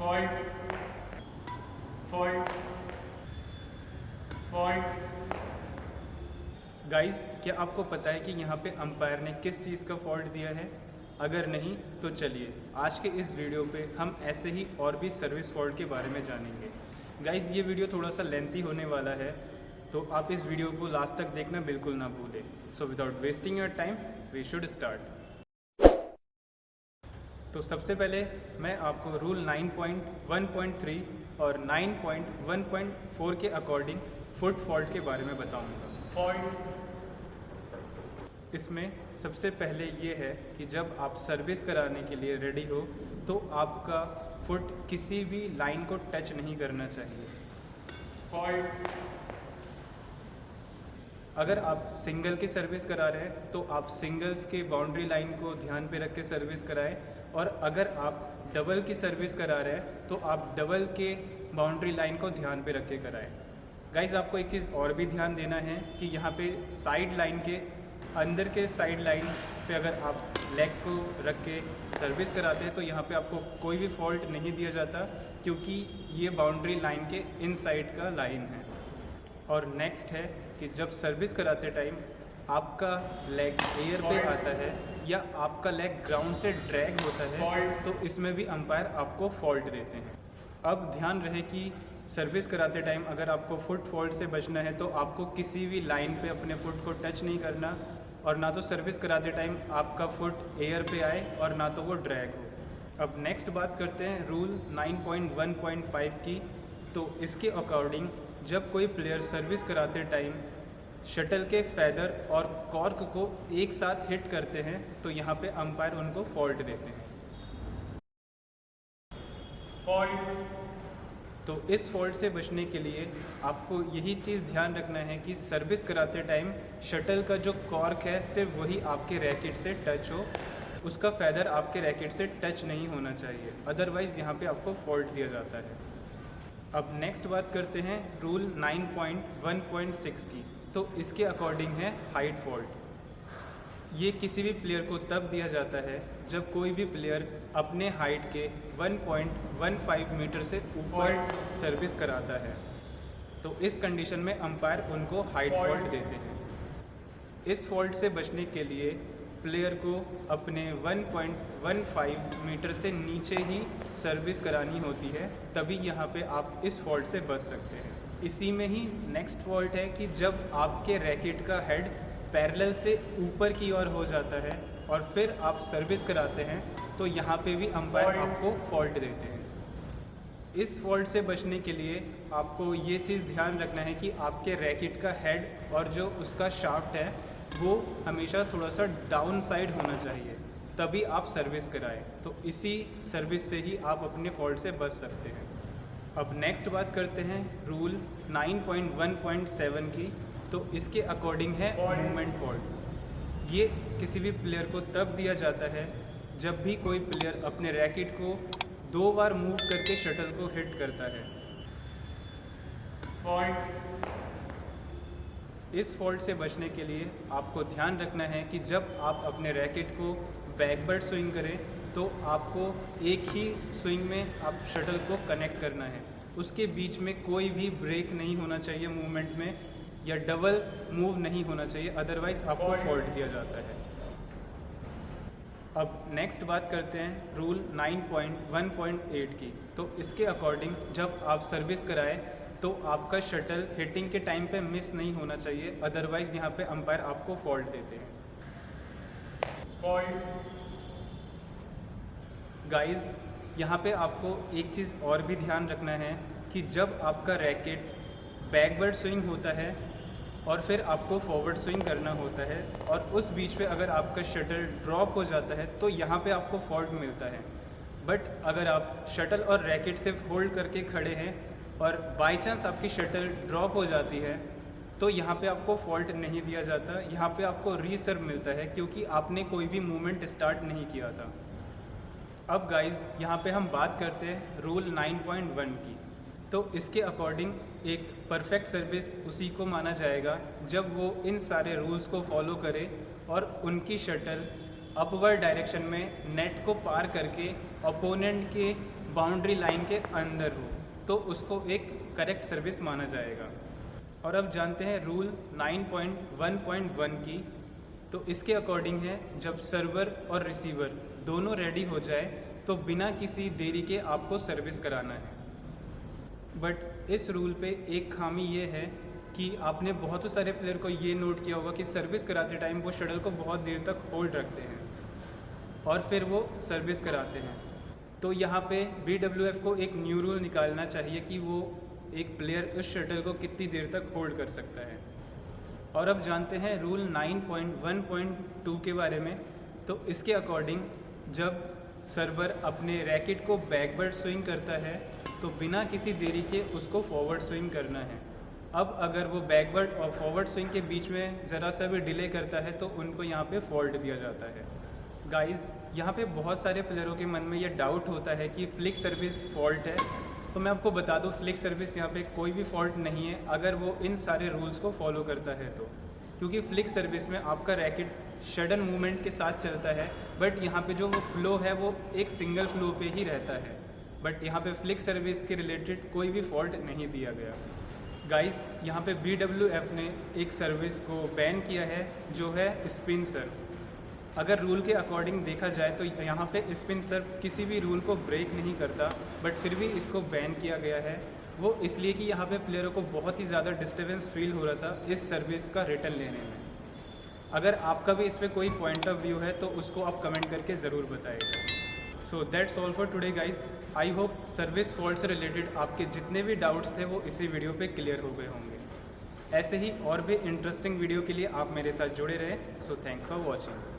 Fault, fault, fault. Guys, क्या आपको पता है कि यहाँ पे अंपायर ने किस चीज़ का फॉल्ट दिया है? अगर नहीं तो चलिए आज के इस वीडियो पे हम ऐसे ही और भी सर्विस फॉल्ट के बारे में जानेंगे। गाइस, ये वीडियो थोड़ा सा लेंथी होने वाला है, तो आप इस वीडियो को लास्ट तक देखना बिल्कुल ना भूलें। So without wasting your time we should start. तो सबसे पहले मैं आपको रूल 9.1.3 और 9.1.4 के अकॉर्डिंग फुट फॉल्ट के बारे में बताऊंगा। फॉल्ट, इसमें सबसे पहले ये है कि जब आप सर्विस कराने के लिए रेडी हो तो आपका फुट किसी भी लाइन को टच नहीं करना चाहिए। फॉल्ट, अगर आप सिंगल की सर्विस करा रहे हैं तो आप सिंगल्स के बाउंड्री लाइन को ध्यान पे रख के सर्विस कराएं, और अगर आप डबल की सर्विस करा रहे हैं तो आप डबल के बाउंड्री लाइन को ध्यान पे रख के कराएं। गाइस, आपको एक चीज़ और भी ध्यान देना है कि यहाँ पे साइड लाइन के अंदर के साइड लाइन पे अगर आप लेग को रख के सर्विस कराते हैं तो यहाँ पे आपको कोई भी फॉल्ट नहीं दिया जाता, क्योंकि ये बाउंड्री लाइन के इन साइड का लाइन है। और नेक्स्ट है कि जब सर्विस कराते टाइम आपका लेग एयर पे आता है या आपका लेग ग्राउंड से ड्रैग होता है तो इसमें भी अंपायर आपको फॉल्ट देते हैं। अब ध्यान रहे कि सर्विस कराते टाइम अगर आपको फुट फॉल्ट से बचना है तो आपको किसी भी लाइन पे अपने फुट को टच नहीं करना, और ना तो सर्विस कराते टाइम आपका फुट एयर पे आए और ना तो वो ड्रैग हो। अब नेक्स्ट बात करते हैं रूल 9.1.5 की। तो इसके अकॉर्डिंग जब कोई प्लेयर सर्विस कराते टाइम शटल के फैदर और कॉर्क को एक साथ हिट करते हैं तो यहाँ पे अंपायर उनको फॉल्ट देते हैं। फॉल्ट, तो इस फॉल्ट से बचने के लिए आपको यही चीज़ ध्यान रखना है कि सर्विस कराते टाइम शटल का जो कॉर्क है सिर्फ वही आपके रैकेट से टच हो, उसका फैदर आपके रैकेट से टच नहीं होना चाहिए, अदरवाइज़ यहाँ पे आपको फॉल्ट दिया जाता है। अब नेक्स्ट बात करते हैं रूल 9.1.6 की। तो इसके अकॉर्डिंग है हाइट फॉल्ट। ये किसी भी प्लेयर को तब दिया जाता है जब कोई भी प्लेयर अपने हाइट के 1.15 मीटर से ऊपर सर्विस कराता है, तो इस कंडीशन में अंपायर उनको हाइट फॉल्ट देते हैं। इस फॉल्ट से बचने के लिए प्लेयर को अपने 1.15 मीटर से नीचे ही सर्विस करानी होती है, तभी यहाँ पे आप इस फॉल्ट से बच सकते हैं। इसी में ही नेक्स्ट फॉल्ट है कि जब आपके रैकेट का हेड पैरेलल से ऊपर की ओर हो जाता है और फिर आप सर्विस कराते हैं तो यहाँ पे भी अंपायर आपको फॉल्ट देते हैं। इस फॉल्ट से बचने के लिए आपको ये चीज़ ध्यान रखना है कि आपके रैकेट का हेड और जो उसका शाफ्ट है वो हमेशा थोड़ा सा डाउन साइड होना चाहिए, तभी आप सर्विस कराएं। तो इसी सर्विस से ही आप अपने फॉल्ट से बच सकते हैं। अब नेक्स्ट बात करते हैं रूल 9.1.7 की। तो इसके अकॉर्डिंग है मूवमेंट फॉल्ट। ये किसी भी प्लेयर को तब दिया जाता है जब भी कोई प्लेयर अपने रैकेट को 2 बार मूव करके शटल को हिट करता है। फॉल्ट, इस फॉल्ट से बचने के लिए आपको ध्यान रखना है कि जब आप अपने रैकेट को बैकवर्ड स्विंग करें तो आपको एक ही स्विंग में आप शटल को कनेक्ट करना है। उसके बीच में कोई भी ब्रेक नहीं होना चाहिए मूवमेंट में, या डबल मूव नहीं होना चाहिए, अदरवाइज आपको फॉल्ट दिया जाता है। अब नेक्स्ट बात करते हैं रूल 9.1.8 की। तो इसके अकॉर्डिंग जब आप सर्विस कराएं तो आपका शटल हिटिंग के टाइम पे मिस नहीं होना चाहिए, अदरवाइज यहाँ पे अंपायर आपको फॉल्ट देते हैं। फॉल्ट, गाइस, यहाँ पे आपको एक चीज़ और भी ध्यान रखना है कि जब आपका रैकेट बैकवर्ड स्विंग होता है और फिर आपको फॉरवर्ड स्विंग करना होता है और उस बीच में अगर आपका शटल ड्रॉप हो जाता है तो यहाँ पे आपको फॉल्ट मिलता है। बट अगर आप शटल और रैकेट सिर्फ होल्ड करके खड़े हैं और बाय चांस आपकी शटल ड्रॉप हो जाती है तो यहाँ पे आपको फॉल्ट नहीं दिया जाता, यहाँ पे आपको रीसर्व मिलता है, क्योंकि आपने कोई भी मूवमेंट स्टार्ट नहीं किया था। अब गाइज, यहाँ पे हम बात करते हैं रूल 9.1 की। तो इसके अकॉर्डिंग एक परफेक्ट सर्विस उसी को माना जाएगा जब वो इन सारे रूल्स को फॉलो करे और उनकी शटल अपवर्ड डायरेक्शन में नेट को पार करके अपोनेंट के बाउंड्री लाइन के अंदर हो तो उसको एक करेक्ट सर्विस माना जाएगा। और अब जानते हैं रूल 9.1.1 की। तो इसके अकॉर्डिंग है, जब सर्वर और रिसीवर दोनों रेडी हो जाए तो बिना किसी देरी के आपको सर्विस कराना है। बट इस रूल पे एक खामी ये है कि आपने बहुत सारे प्लेयर को ये नोट किया होगा कि सर्विस कराते टाइम वो शटल को बहुत देर तक होल्ड रखते हैं और फिर वो सर्विस कराते हैं। तो यहाँ पे BWF को एक न्यू रूल निकालना चाहिए कि वो एक प्लेयर उस शटल को कितनी देर तक होल्ड कर सकता है। और अब जानते हैं रूल 9.1.2 के बारे में। तो इसके अकॉर्डिंग जब सर्वर अपने रैकेट को बैकवर्ड स्विंग करता है तो बिना किसी देरी के उसको फॉरवर्ड स्विंग करना है। अब अगर वो बैकवर्ड और फॉरवर्ड स्विंग के बीच में ज़रा सा भी डिले करता है तो उनको यहाँ पे फॉल्ट दिया जाता है। गाइस, यहाँ पे बहुत सारे प्लेयरों के मन में ये डाउट होता है कि फ्लिक सर्विस फॉल्ट है। तो मैं आपको बता दूँ, फ्लिक सर्विस यहाँ पे कोई भी फॉल्ट नहीं है अगर वो इन सारे रूल्स को फॉलो करता है तो। क्योंकि फ्लिक सर्विस में आपका रैकेट सडन मूवमेंट के साथ चलता है, बट यहाँ पे जो वो फ्लो है वो एक सिंगल फ्लो पे ही रहता है। बट यहाँ पे फ्लिक सर्विस के रिलेटेड कोई भी फॉल्ट नहीं दिया गया। गाइस, यहाँ पे BWF ने एक सर्विस को बैन किया है जो है स्पिन सर्व। अगर रूल के अकॉर्डिंग देखा जाए तो यहाँ पे स्पिन सर्व किसी भी रूल को ब्रेक नहीं करता, बट फिर भी इसको बैन किया गया है। वो इसलिए कि यहाँ पे प्लेयरों को बहुत ही ज़्यादा डिस्टर्बेंस फील हो रहा था इस सर्विस का रिटर्न लेने में। अगर आपका भी इस पर कोई पॉइंट ऑफ व्यू है तो उसको आप कमेंट करके ज़रूर बताइएगा। So that's all for today guys. I hope service fault से रिलेटेड आपके जितने भी डाउट्स थे वो इसी वीडियो पे क्लियर हो गए होंगे। ऐसे ही और भी इंटरेस्टिंग वीडियो के लिए आप मेरे साथ जुड़े रहें। So thanks for watching.